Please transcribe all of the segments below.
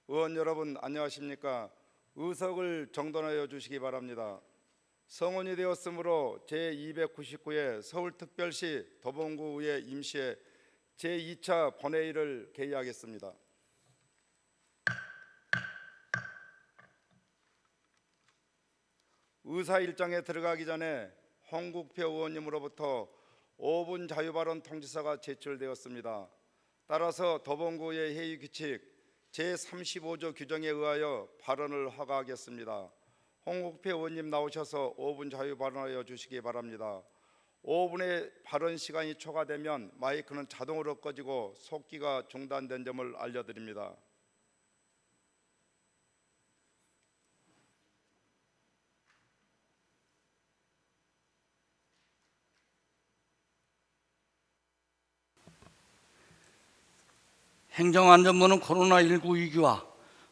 의원 여러분 안녕하십니까? 의석을 정돈하여 주시기 바랍니다. 성원이 되었으므로 제299회 서울특별시 도봉구의회 임시회 제2차 본회의를 개의하겠습니다. 의사일정에 들어가기 전에 홍국표 의원님으로부터 5분 자유발언 통지서가 제출되었습니다. 따라서 도봉구의 회의규칙 제35조 규정에 의하여 발언을 허가하겠습니다. 홍국표 의원님 나오셔서 5분 자유발언하여 주시기 바랍니다. 5분의 발언 시간이 초과되면 마이크는 자동으로 꺼지고 속기가 중단된 점을 알려드립니다. 행정안전부는 코로나19 위기와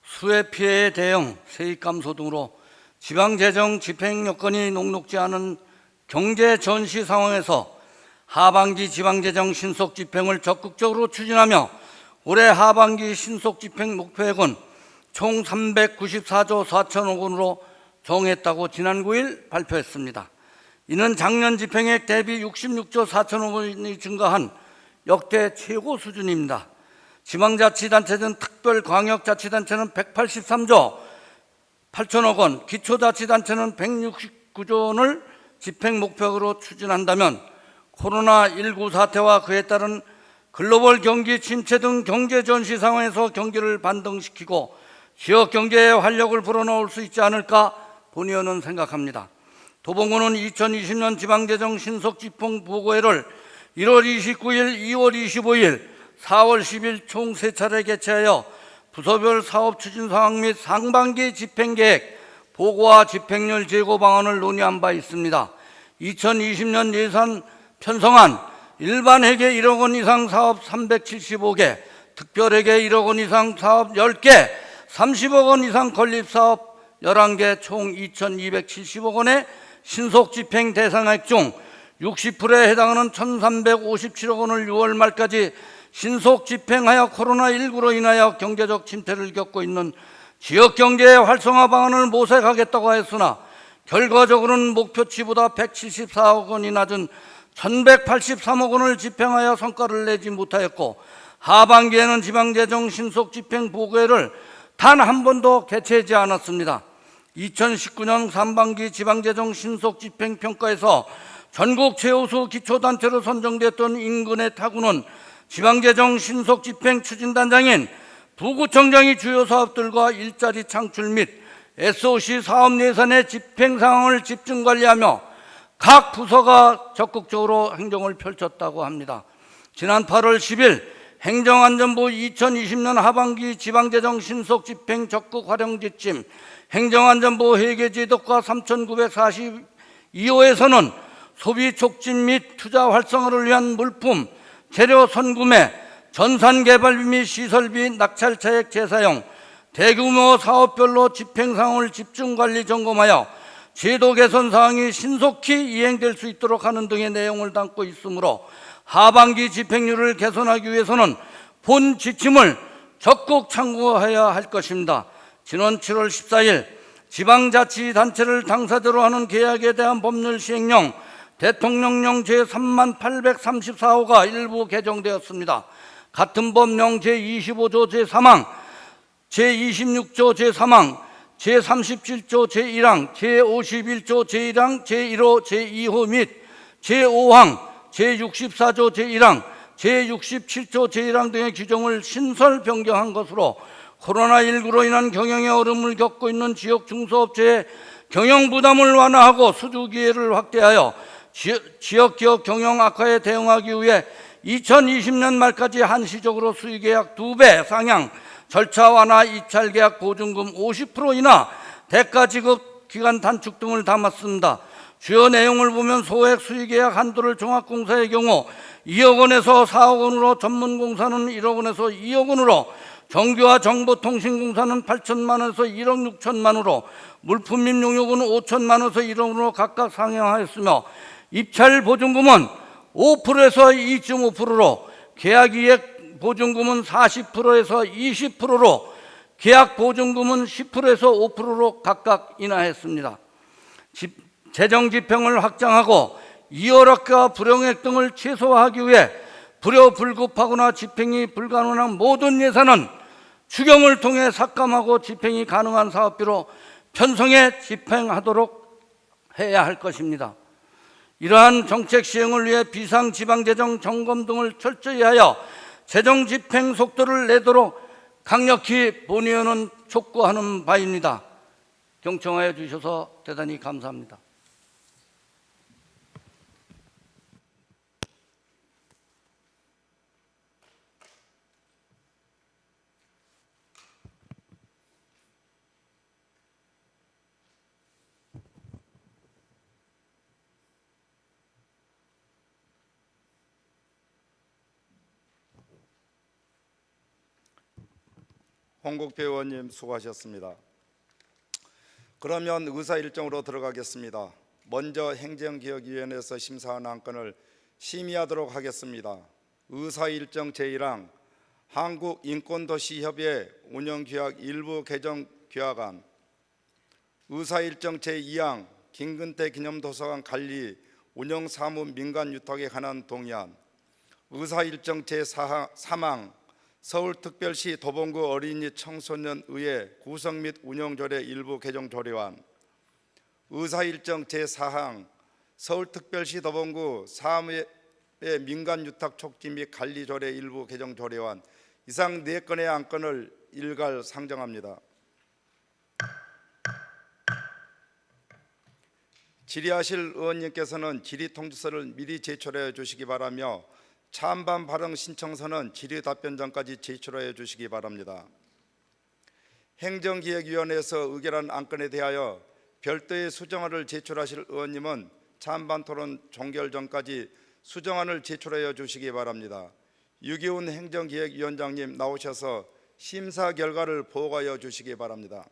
수해 피해에 대응, 세입 감소 등으로 지방재정 집행 여건이 녹록지 않은 경제 전시 상황에서 하반기 지방재정 신속 집행을 적극적으로 추진하며 올해 하반기 신속 집행 목표액은 총 394조 4천억 원으로 정했다고 지난 9일 발표했습니다. 이는 작년 집행액 대비 66조 4천억 원이 증가한 역대 최고 수준입니다. 지방자치단체 등 특별광역자치단체는 183조 8천억 원, 기초자치단체는 169조 원을 집행 목표로 추진한다면 코로나19 사태와 그에 따른 글로벌 경기 침체 등 경제 전시 상황에서 경기를 반등시키고 지역 경제에 활력을 불어넣을 수 있지 않을까 본의원은 생각합니다. 도봉구는 2020년 지방재정 신속 집행 보고회를 1월 29일, 2월 25일, 4월 10일 총 3차례 개최하여 부서별 사업 추진 상황 및 상반기 집행계획, 보고와 집행률 제고 방안을 논의한 바 있습니다. 2020년 예산 편성안 일반회계 1억 원 이상 사업 375개, 특별회계 1억 원 이상 사업 10개, 30억 원 이상 건립사업 11개 총 2,270억 원의 신속 집행 대상액 중 60%에 해당하는 1,357억 원을 6월 말까지 신속 집행하여 코로나19로 인하여 경제적 침체를 겪고 있는 지역 경제의 활성화 방안을 모색하겠다고 하였으나 결과적으로는 목표치보다 174억 원이 낮은 1,183억 원을 집행하여 성과를 내지 못하였고 하반기에는 지방재정 신속 집행 보고회를 단 한 번도 개최하지 않았습니다. 2019년 상반기 지방재정 신속 집행 평가에서 전국 최우수 기초단체로 선정됐던 인근의 타구는 지방재정 신속 집행 추진단장인 부구청장이 주요 사업들과 일자리 창출 및 SOC 사업 예산의 집행 상황을 집중 관리하며 각 부서가 적극적으로 행정을 펼쳤다고 합니다. 지난 8월 10일 행정안전부 2020년 하반기 지방재정 신속 집행 적극 활용 지침 행정안전부 회계제도과 3942호에서는 소비 촉진 및 투자 활성화를 위한 물품, 재료 선구매, 전산 개발비 및 시설비, 낙찰차액 재사용, 대규모 사업별로 집행 상황을 집중 관리 점검하여 제도 개선 사항이 신속히 이행될 수 있도록 하는 등의 내용을 담고 있으므로 하반기 집행률을 개선하기 위해서는 본 지침을 적극 참고해야 할 것입니다. 지난 7월 14일 지방자치단체를 당사자로 하는 계약에 대한 법률 시행령 대통령령 제3834호가 일부 개정되었습니다. 같은 법령 제25조 제3항, 제26조 제3항, 제37조 제1항, 제51조 제1항, 제1호, 제2호 및 제5항, 제64조 제1항, 제67조 제1항 등의 규정을 신설 변경한 것으로 코로나19로 인한 경영의 어려움을 겪고 있는 지역 중소업체의 경영 부담을 완화하고 수주 기회를 확대하여 지역 기업 경영 악화에 대응하기 위해 2020년 말까지 한시적으로 수의계약 2배 상향, 절차 완화, 입찰 계약 보증금 50% 인하, 대가 지급 기간 단축 등을 담았습니다. 주요 내용을 보면 소액 수의계약 한도를 종합공사의 경우 2억 원에서 4억 원으로, 전문공사는 1억 원에서 2억 원으로, 정규와 정보통신공사는 8천만 원에서 1억 6천만 원으로, 물품 및 용역은 5천만 원에서 1억 원으로 각각 상향하였으며 입찰 보증금은 5%에서 2.5%로, 계약이익 보증금은 40%에서 20%로, 계약 보증금은 10%에서 5%로 각각 인하했습니다. 재정 집행을 확장하고 이월학과 불용액 등을 최소화하기 위해 불효불급하거나 집행이 불가능한 모든 예산은 추경을 통해 삭감하고 집행이 가능한 사업비로 편성해 집행하도록 해야 할 것입니다. 이러한 정책 시행을 위해 비상지방재정 점검 등을 철저히 하여 재정 집행 속도를 내도록 강력히 본의원은 촉구하는 바입니다. 경청하여 주셔서 대단히 감사합니다. 홍국표 의원님 수고하셨습니다. 그러면 의사 일정으로 들어가겠습니다. 먼저 행정기획위원회에서 심사한 안건을 심의하도록 하겠습니다. 의사 일정 제1항 한국인권도시협의회 운영규약 일부 개정 규약안, 의사 일정 제2항 김근태 기념도서관 관리 운영사무 민간유탁에 관한 동의안, 의사 일정 제3항 서울특별시 도봉구 어린이 청소년의회 구성 및 운영조례 일부 개정 조례안, 의사일정 제4항 서울특별시 도봉구 사무의 민간유탁 촉지 및 관리 조례 일부 개정 조례안, 이상 4건의 안건을 일괄 상정합니다. 질의하실 의원님께서는 질의통지서를 미리 제출해 주시기 바라며 찬반 발언 신청서는 질의 답변 전까지 제출해 주시기 바랍니다. 행정기획위원회에서 의결한 안건에 대하여 별도의 수정안을 제출하실 의원님은 찬반 토론 종결 전까지 수정안을 제출해 주시기 바랍니다. 유기훈 행정기획위원장님 나오셔서 심사 결과를 보고하여 주시기 바랍니다.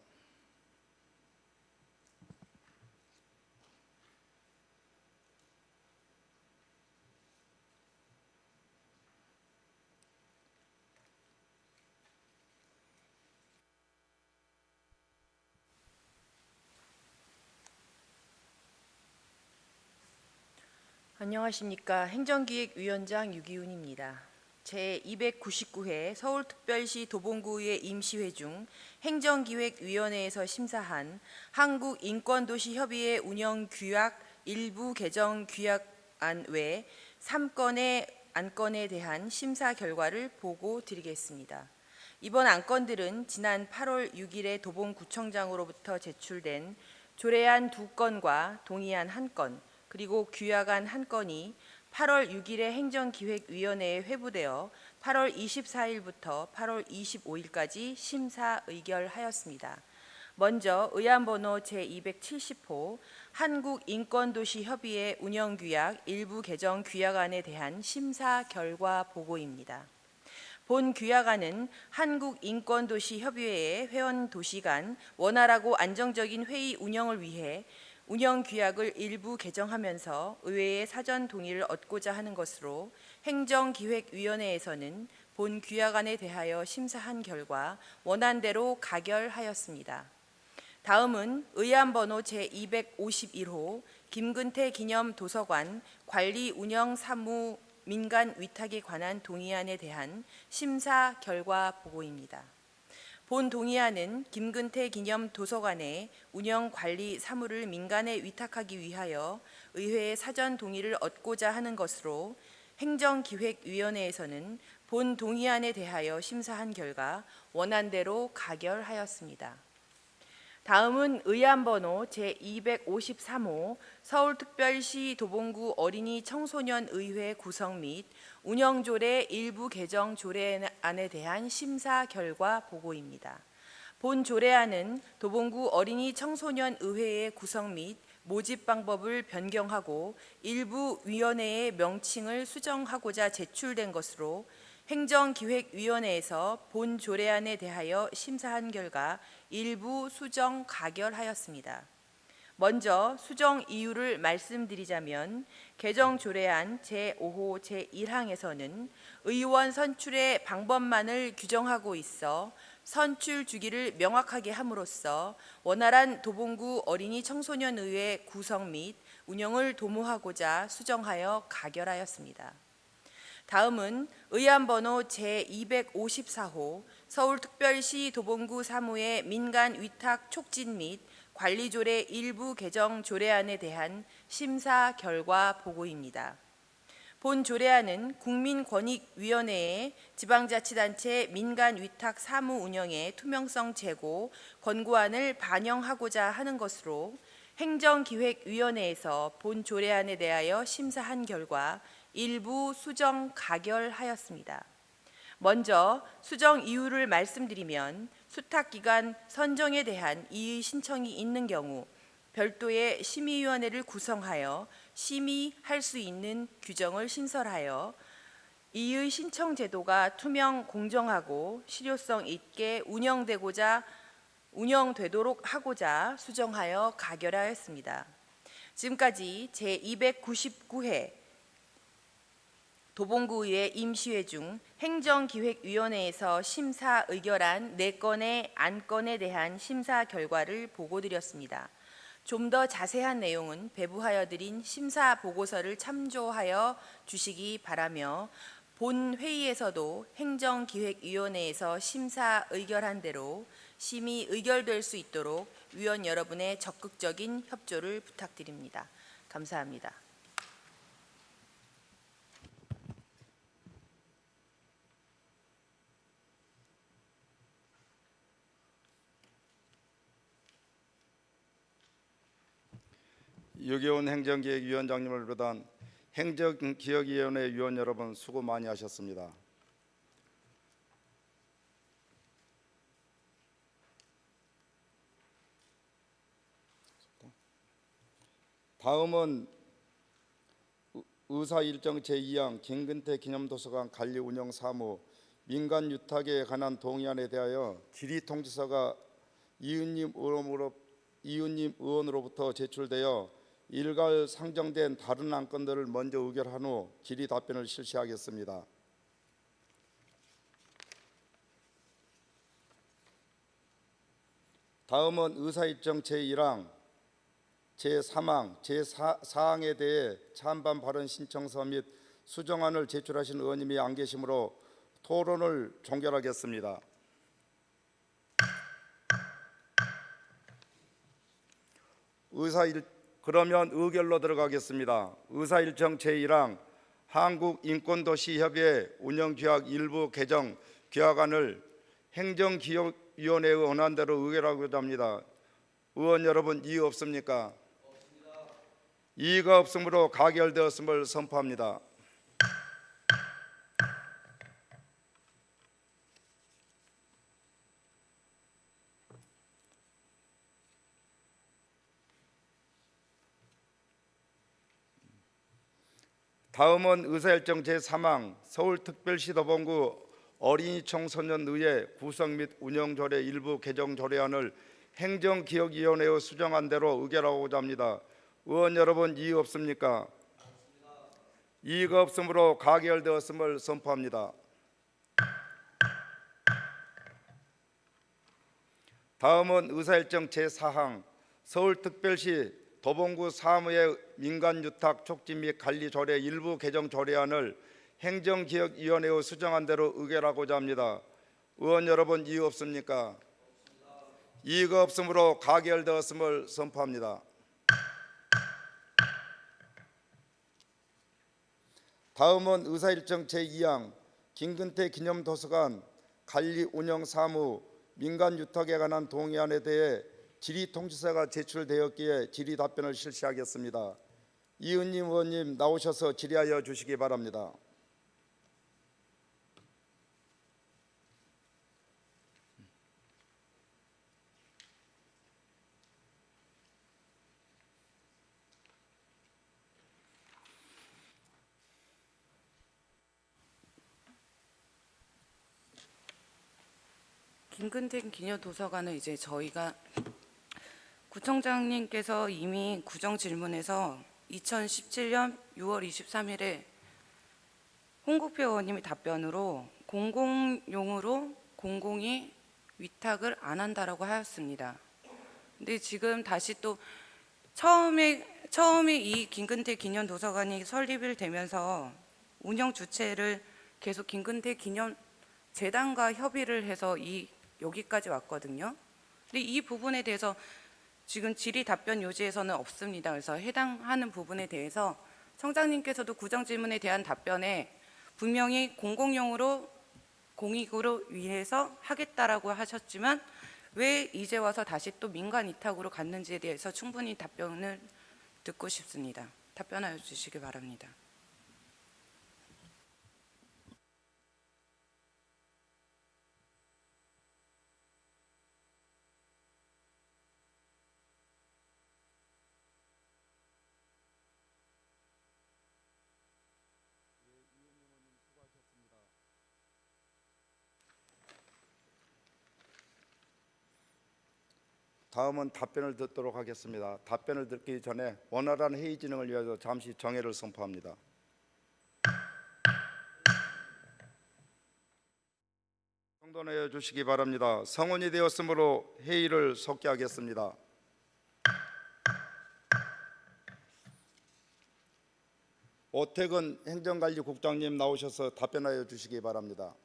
안녕하십니까. 행정기획위원장 유기훈입니다. 제299회 서울특별시 도봉구의회 임시회 중 행정기획위원회에서 심사한 한국인권도시협의회 운영규약 일부 개정 규약안 외 3건의 안건에 대한 심사 결과를 보고 드리겠습니다. 이번 안건들은 지난 8월 6일에 도봉구청장으로부터 제출된 조례안 2건과 동의안 1건, 그리고 규약안 1건이 8월 6일에 행정기획위원회에 회부되어 8월 24일부터 8월 25일까지 심사 의결하였습니다. 먼저 의안번호 제270호 한국인권도시협의회 운영규약 일부 개정 규약안에 대한 심사 결과 보고입니다. 본 규약안은 한국인권도시협의회의 회원도시 간 원활하고 안정적인 회의 운영을 위해 운영규약을 일부 개정하면서 의회의 사전 동의를 얻고자 하는 것으로 행정기획위원회에서는 본 규약안에 대하여 심사한 결과 원안대로 가결하였습니다. 다음은 의안번호 제251호 김근태 기념도서관 관리 운영 사무 민간 위탁에 관한 동의안에 대한 심사 결과 보고입니다. 본 동의안은 김근태 기념도서관의 운영 관리 사무를 민간에 위탁하기 위하여 의회의 사전 동의를 얻고자 하는 것으로 행정기획위원회에서는 본 동의안에 대하여 심사한 결과 원안대로 가결하였습니다. 다음은 의안번호 제253호 서울특별시 도봉구 어린이 청소년 의회 구성 및 운영조례 일부 개정 조례안에 대한 심사 결과 보고입니다. 본 조례안은 도봉구 어린이 청소년 의회의 구성 및 모집 방법을 변경하고 일부 위원회의 명칭을 수정하고자 제출된 것으로 행정기획위원회에서 본 조례안에 대하여 심사한 결과 일부 수정 가결하였습니다. 먼저 수정 이유를 말씀드리자면 개정 조례안 제5호 제1항에서는 의원 선출의 방법만을 규정하고 있어 선출 주기를 명확하게 함으로써 원활한 도봉구 어린이 청소년 의회 구성 및 운영을 도모하고자 수정하여 가결하였습니다. 다음은 의안 번호 제254호 서울특별시 도봉구 사무의 민간 위탁 촉진 및 관리조례 일부 개정 조례안에 대한 심사 결과 보고입니다. 본 조례안은 국민권익위원회의 지방자치단체 민간 위탁 사무 운영의 투명성 제고 권고안을 반영하고자 하는 것으로 행정기획위원회에서 본 조례안에 대하여 심사한 결과 일부 수정 가결하였습니다. 먼저 수정 이유를 말씀드리면 수탁기관 선정에 대한 이의 신청이 있는 경우 별도의 심의위원회를 구성하여 심의할 수 있는 규정을 신설하여 이의 신청 제도가 투명 공정하고 실효성 있게 운영되도록 하고자 수정하여 가결하였습니다. 지금까지 제299회 도봉구의회 임시회 중 행정기획위원회에서 심사 의결한 4건의 안건에 대한 심사 결과를 보고드렸습니다. 좀 더 자세한 내용은 배부하여 드린 심사 보고서를 참조하여 주시기 바라며 본 회의에서도 행정기획위원회에서 심사 의결한 대로 심의 의결될 수 있도록 위원 여러분의 적극적인 협조를 부탁드립니다. 감사합니다. 유기훈 행정기획위원장님을 비롯한 행정기획위원회 위원 여러분 수고 많이 하셨습니다. 다음은 의사일정 제2항 김근태 기념도서관 관리 운영 사무 민간 유탁에 관한 동의안에 대하여 질의통지서가 이은님 의원으로부터 제출되어 일괄 상정된 다른 안건들을 먼저 의결한 후 질의 답변을 실시하겠습니다. 다음은 의사일정 제1항, 제3항, 제4항에 대해 찬반 발언 신청서 및 수정안을 제출하신 의원님이 안 계시므로 토론을 종결하겠습니다. 그러면 의결로 들어가겠습니다. 의사일정 제1항 한국인권도시협의회 운영규약 일부 개정 규약안을 행정기획위원회의 원안대로 의결하고자 합니다. 의원 여러분 이의 없습니까? 없습니다. 이의가 없으므로 가결되었음을 선포합니다. 다음은 의사일정 제3항 서울특별시 도봉구 어린이 청소년 의회 구성 및 운영 조례 일부 개정 조례안을 행정기획위원회의 수정안 대로 의결하고자 합니다. 의원 여러분 이의 없습니까? 이의가 없으므로 가결되었음을 선포합니다. 다음은 의사일정 제4항 서울특별시 도봉구 사무의 민간유탁 촉진 및 관리 조례 일부 개정 조례안을 행정기획위원회의 수정안 대로 의결하고자 합니다. 의원 여러분 이의 없습니까? 이의가 없으므로 가결되었음을 선포합니다. 다음은 의사일정 제2항 김근태 기념도서관 관리 운영 사무 민간유탁에 관한 동의안에 대해 질의통지서가 제출되었기에 질의 답변을 실시하겠습니다. 이은님 의원님 나오셔서 질의하여 주시기 바랍니다. 김근태 기념도서관은 이제 저희가 구청장님께서 이미 구정 질문에서 2017년 6월 23일에 홍국표 의원님이 답변으로 공공용으로 공공이 위탁을 안 한다라고 하였습니다. 근데 지금 다시 또 처음에 이 김근태 기념 도서관이 설립이 되면서 운영 주체를 계속 김근태 기념 재단과 협의를 해서 여기까지 왔거든요. 근데 이 부분에 대해서 지금 질의 답변 요지에서는 없습니다. 그래서 해당하는 부분에 대해서 청장님께서도 구정 질문에 대한 답변에 분명히 공공용으로 공익으로 위해서 하겠다라고 하셨지만 왜 이제 와서 다시 또 민간 위탁으로 갔는지에 대해서 충분히 답변을 듣고 싶습니다. 답변하여 주시기 바랍니다. 다음은 답변을 듣도록 하겠습니다. 답변을 듣기 전에 원활한 회의 진행을 위해서 잠시 정회를 선포합니다. 정돈하여 주시기 바랍니다. 성원이 되었으므로 회의를 속기하겠습니다. 오태근 행정관리국장님 나오셔서 답변하여 주시기 바랍니다.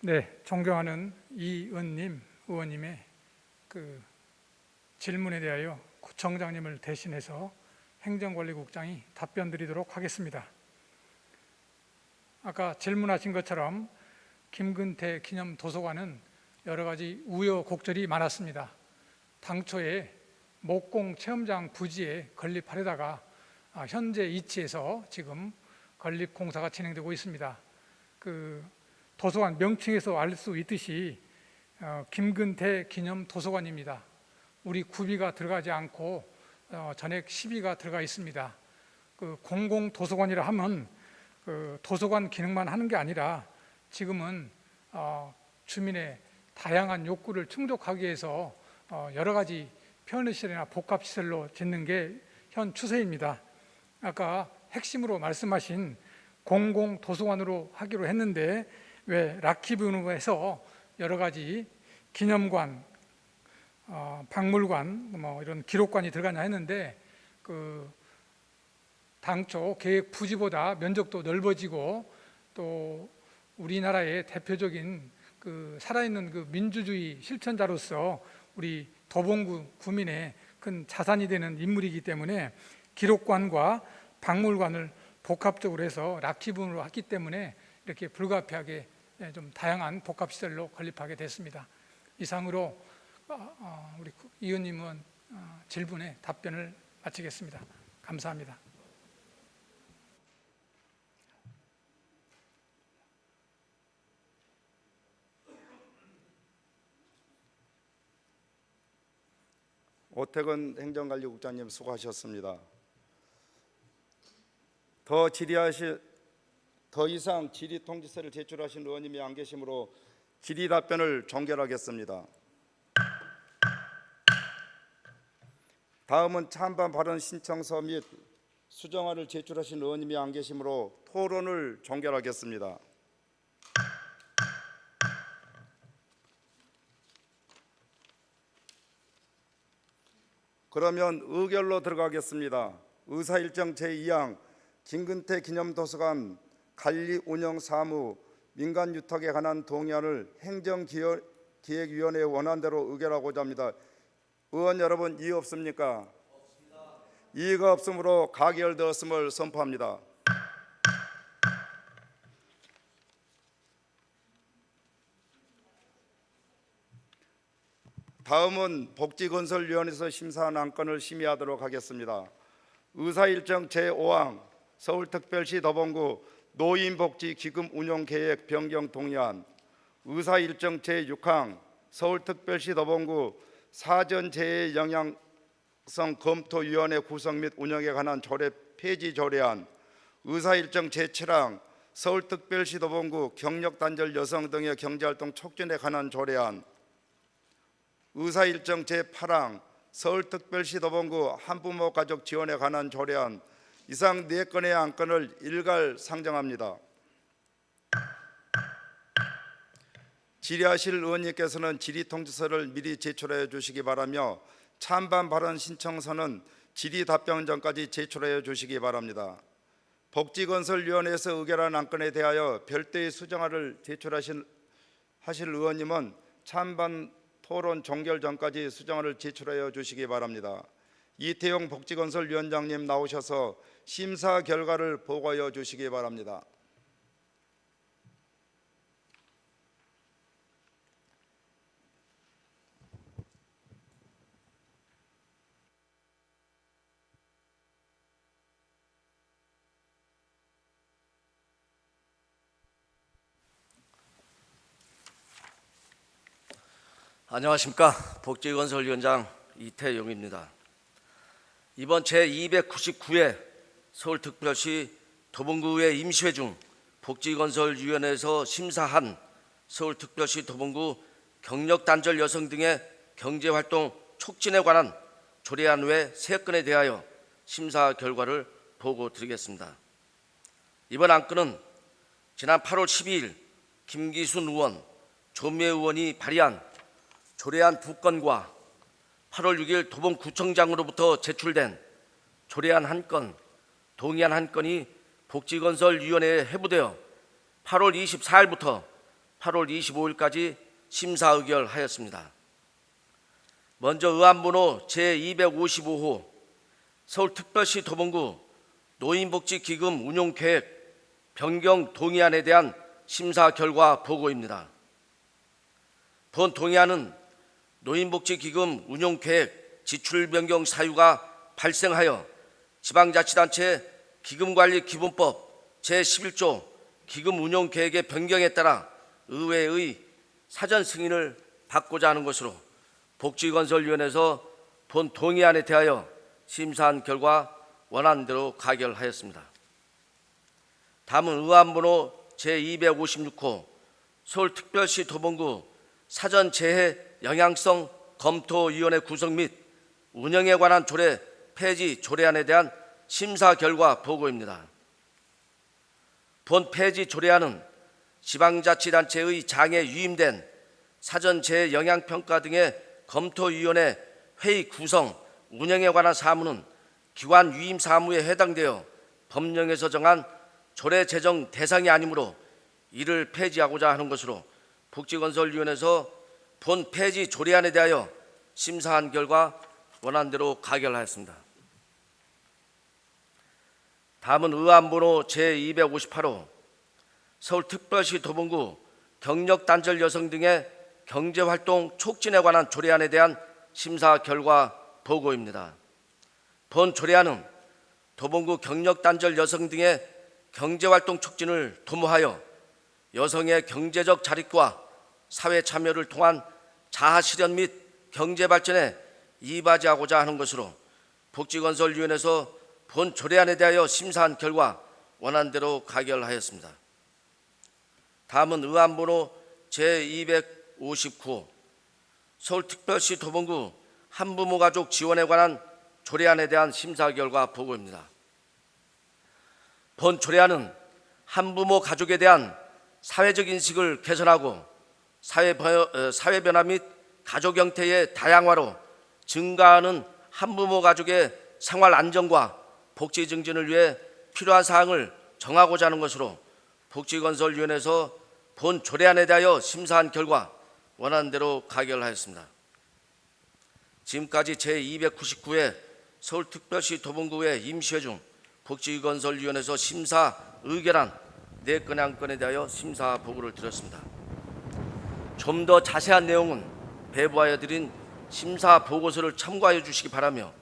네, 존경하는 의원님의 질문에 대하여 구청장님을 대신해서 행정관리국장이 답변 드리도록 하겠습니다. 아까 질문하신 것처럼 김근태 기념도서관은 여러 가지 우여곡절이 많았습니다. 당초에 목공 체험장 부지에 건립하려다가 현재 이치에서 지금 건립 공사가 진행되고 있습니다. 도서관 명칭에서 알 수 있듯이 김근태 기념 도서관입니다. 우리 구비가 들어가지 않고 전액 시비가 들어가 있습니다. 공공 도서관이라 하면 도서관 기능만 하는 게 아니라 지금은 주민의 다양한 욕구를 충족하기 위해서 여러 가지 편의시설이나 복합시설로 짓는 게 현 추세입니다. 아까 핵심으로 말씀하신 공공 도서관으로 하기로 했는데 왜 락키브누에서 여러 가지 기념관, 박물관, 이런 기록관이 들어가냐 했는데 당초 계획 부지보다 면적도 넓어지고 또 우리나라의 대표적인 살아있는 민주주의 실천자로서 우리 도봉구 구민의 큰 자산이 되는 인물이기 때문에 기록관과 박물관을 복합적으로 해서 락키분으로 했기 때문에 이렇게 불가피하게 좀 다양한 복합시설로 건립하게 됐습니다. 이상으로 우리 의원님은 질문에 답변을 마치겠습니다. 감사합니다. 오태근 행정관리국장님 수고하셨습니다. 더 이상 질의 통지서를 제출하신 의원님이 안 계시므로 질의 답변을 종결하겠습니다. 다음은 찬반 발언 신청서 및 수정안을 제출하신 의원님이 안 계시므로 토론을 종결하겠습니다. 그러면 의결로 들어가겠습니다. 의사일정 제2항 김근태 기념도서관 관리 운영 사무 민간 유탁에 관한 동의안을 행정기획위원회 원안대로 의결하고자 합니다. 의원 여러분, 이의 없습니까? 없습니다. 이의가 없으므로 가결되었음을 선포합니다. 다음은 복지건설위원회에서 심사한 안건을 심의하도록 하겠습니다. 의사일정 제5항 서울특별시 도봉구 노인복지기금 운용계획 변경 동의안, 의사일정 제6항 서울특별시 도봉구 사전재해 영향성 검토위원회 구성 및 운영에 관한 조례 폐지 조례안, 의사일정 제7항 서울특별시 도봉구 경력단절 여성 등의 경제활동 촉진에 관한 조례안, 의사일정 제8항 서울특별시 도봉구 한부모 가족 지원에 관한 조례안, 이상 4건의 안건을 일괄 상정합니다. 질의하실 의원님께서는 질의통지서를 미리 제출하여 주시기 바라며 찬반 발언 신청서는 질의 답변 전까지 제출하여 주시기 바랍니다. 복지건설위원회에서 의결한 안건에 대하여 별도의 수정안을 제출하실 의원님은 찬반 토론 종결 전까지 수정안을 제출하여 주시기 바랍니다. 이태용 복지건설위원장님 나오셔서 심사 결과를 보고하여 주시기 바랍니다. 안녕하십니까. 복지건설위원장 이태용입니다. 이번 제299회 서울특별시 도봉구의 임시회 중 복지건설위원회에서 심사한 서울특별시 도봉구 경력단절 여성 등의 경제활동 촉진에 관한 조례안 외 3건에 대하여 심사 결과를 보고드리겠습니다. 이번 안건은 지난 8월 12일 김기순 의원, 조미애 의원이 발의한 조례안 2건과 8월 6일 도봉구청장으로부터 제출된 조례안 1건, 동의안 1건이 복지건설위원회에 회부되어 8월 24일부터 8월 25일까지 심사 의결하였습니다. 먼저 의안번호 제255호 서울특별시 도봉구 노인복지기금 운용계획 변경 동의안에 대한 심사 결과 보고입니다. 본 동의안은 노인복지기금 운용계획 지출 변경 사유가 발생하여 지방자치단체 기금관리기본법 제11조 기금운용계획의 변경에 따라 의회의 사전 승인을 받고자 하는 것으로 복지건설위원회에서 본 동의안에 대하여 심사한 결과 원안대로 가결하였습니다. 다음은 의안번호 제256호 서울특별시 도봉구 사전재해 영향성 검토위원회 구성 및 운영에 관한 조례 폐지 조례안에 대한 심사 결과 보고입니다. 본 폐지 조례안은 지방자치단체의 장에 위임된 사전재해 영향평가 등의 검토위원회 회의 구성, 운영에 관한 사무는 기관 위임 사무에 해당되어 법령에서 정한 조례 제정 대상이 아니므로 이를 폐지하고자 하는 것으로 복지건설위원회에서 본 폐지 조례안에 대하여 심사한 결과 원안대로 가결하였습니다. 다음은 의안번호 제258호 서울특별시 도봉구 경력단절 여성 등의 경제활동 촉진에 관한 조례안에 대한 심사 결과 보고입니다. 본 조례안은 도봉구 경력단절 여성 등의 경제활동 촉진을 도모하여 여성의 경제적 자립과 사회 참여를 통한 자아실현 및 경제발전에 이바지하고자 하는 것으로 복지건설위원회에서 본 조례안에 대하여 심사한 결과 원안대로 가결하였습니다. 다음은 의안번호 제259호 서울특별시 도봉구 한부모 가족 지원에 관한 조례안에 대한 심사 결과 보고입니다. 본 조례안은 한부모 가족에 대한 사회적 인식을 개선하고 사회 변화 및 가족 형태의 다양화로 증가하는 한부모 가족의 생활 안정과 복지 증진을 위해 필요한 사항을 정하고자 하는 것으로 복지건설위원회에서 본 조례안에 대하여 심사한 결과 원안대로 가결하였습니다. 지금까지 제299회 서울특별시 도봉구의 임시회 중 복지건설위원회에서 심사 의결한 4건의 안건에 대하여 심사 보고를 드렸습니다. 좀 더 자세한 내용은 배부하여 드린 심사 보고서를 참고하여 주시기 바라며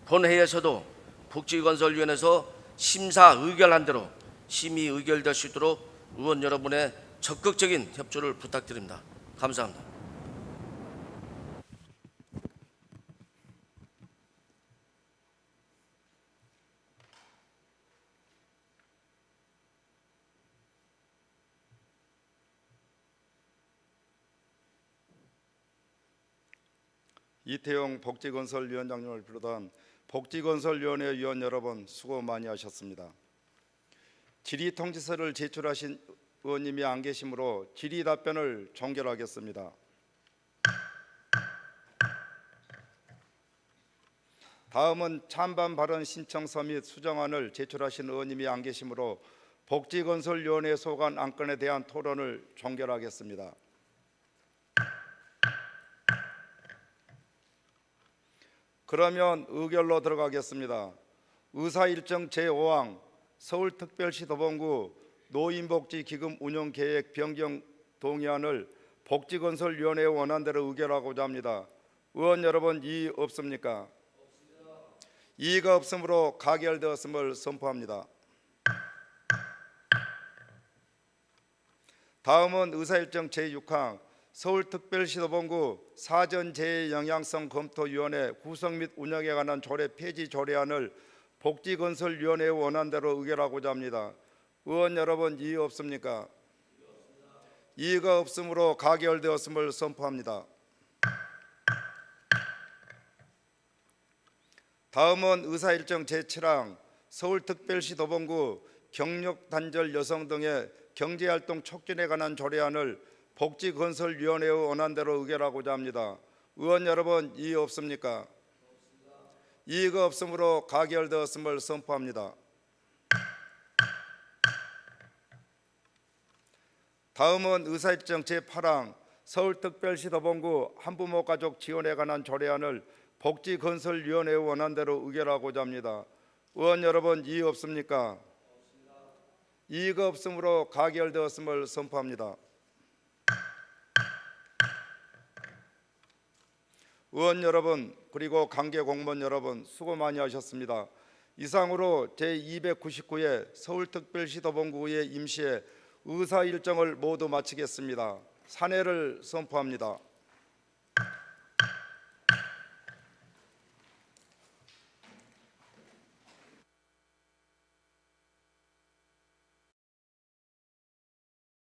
본회의에서도 복지건설위원회에서 심사 의결한 대로 심의 의결될 수 있도록 의원 여러분의 적극적인 협조를 부탁드립니다. 감사합니다. 이태용 복지건설위원장님을 비롯한 복지건설위원회 위원 여러분 수고 많이 하셨습니다. 질의통지서를 제출하신 의원님이 안 계시므로 질의 답변을 종결하겠습니다. 다음은 찬반 발언 신청서 및 수정안을 제출하신 의원님이 안 계시므로 복지건설위원회 소관 안건에 대한 토론을 종결하겠습니다. 그러면 의결로 들어가겠습니다. 의사일정 제5항 서울특별시 도봉구 노인복지기금 운영계획 변경 동의안을 복지건설위원회 원안대로 의결하고자 합니다. 의원 여러분, 이의 없습니까? 이의가 없으므로 가결되었음을 선포합니다. 다음은 의사일정 제6항 서울특별시 도봉구 사전재해 영향성 검토위원회 구성 및 운영에 관한 조례 폐지 조례안을 복지건설위원회 원안대로 의결하고자 합니다. 의원 여러분, 이의 없습니까? 이의가 없으므로 가결되었음을 선포합니다. 다음은 의사일정 제7항 서울특별시 도봉구 경력단절 여성 등의 경제활동 촉진에 관한 조례안을 복지건설위원회 원안대로 의결하고자 합니다. 의원 여러분, 이의 없습니까? 이의가 없으므로 가결되었음을 선포합니다. 다음은 의사일정 제8항 서울특별시 도봉구 한부모 가족 지원에 관한 조례안을 복지건설위원회 원안대로 의결하고자 합니다. 의원 여러분, 이의 없습니까? 이의가 없으므로 가결되었음을 선포합니다. 의원 여러분, 그리고 관계 공무원 여러분 수고 많이 하셨습니다. 이상으로 제299회 서울특별시 도봉구의 임시회 의사 일정을 모두 마치겠습니다. 산회를 선포합니다.